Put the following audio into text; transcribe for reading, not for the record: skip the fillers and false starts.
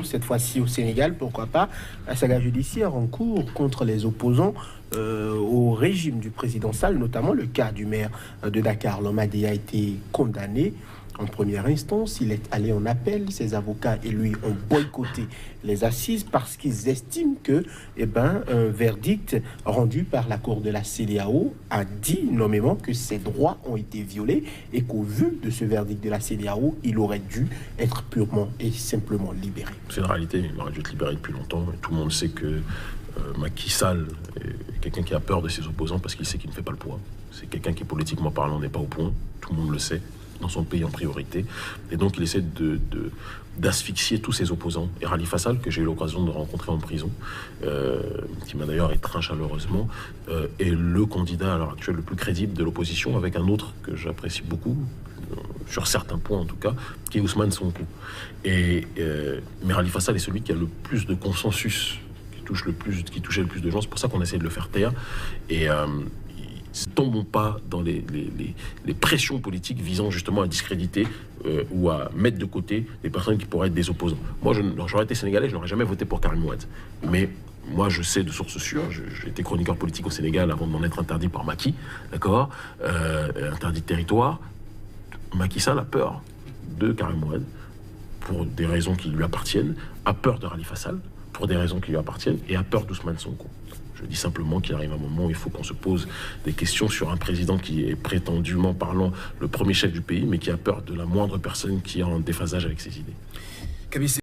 Cette fois-ci au Sénégal, pourquoi pas, la saga judiciaire en cours contre les opposants au régime du président Sall, notamment le cas du maire de Dakar. L'homme a été condamné en première instance, il est allé en appel, ses avocats et lui ont boycotté les assises parce qu'ils estiment que un verdict rendu par la cour de la CEDEAO a dit nommément que ses droits ont été violés et qu'au vu de ce verdict de la CEDEAO, il aurait dû être purement et simplement libéré. C'est une réalité, il aurait dû être libéré depuis longtemps. Et tout le monde sait que Macky Sall est quelqu'un qui a peur de ses opposants parce qu'il sait qu'il ne fait pas le poids. C'est quelqu'un qui, politiquement parlant, n'est pas au point. Tout le monde le sait, dans son pays en priorité. Et donc, il essaie d'asphyxier tous ses opposants. Et Khalifa Sall, que j'ai eu l'occasion de rencontrer en prison, qui m'a d'ailleurs étreint chaleureusement, est le candidat à l'heure actuelle le plus crédible de l'opposition, avec un autre que j'apprécie beaucoup, sur certains points en tout cas, qui est Ousmane Sonko. Mais Khalifa Sall est celui qui a le plus de consensus, qui touchait le plus de gens. C'est pour ça qu'on essaie de le faire taire. Et ne tombons pas dans les pressions politiques visant justement à discréditer ou à mettre de côté les personnes qui pourraient être des opposants. Moi, j'aurais été sénégalais, je n'aurais jamais voté pour Karim Wade. Mais moi, je sais de sources sûres, j'ai été chroniqueur politique au Sénégal avant de m'en être interdit par Macky, d'accord, interdit de territoire. Macky Sall a peur de Karim Wade pour des raisons qui lui appartiennent, a peur de Khalifa Sall pour des raisons qui lui appartiennent et a peur d'Ousmane Sonko. Je dis simplement qu'il arrive un moment où il faut qu'on se pose des questions sur un président qui est prétendument parlant le premier chef du pays, mais qui a peur de la moindre personne qui est en déphasage avec ses idées.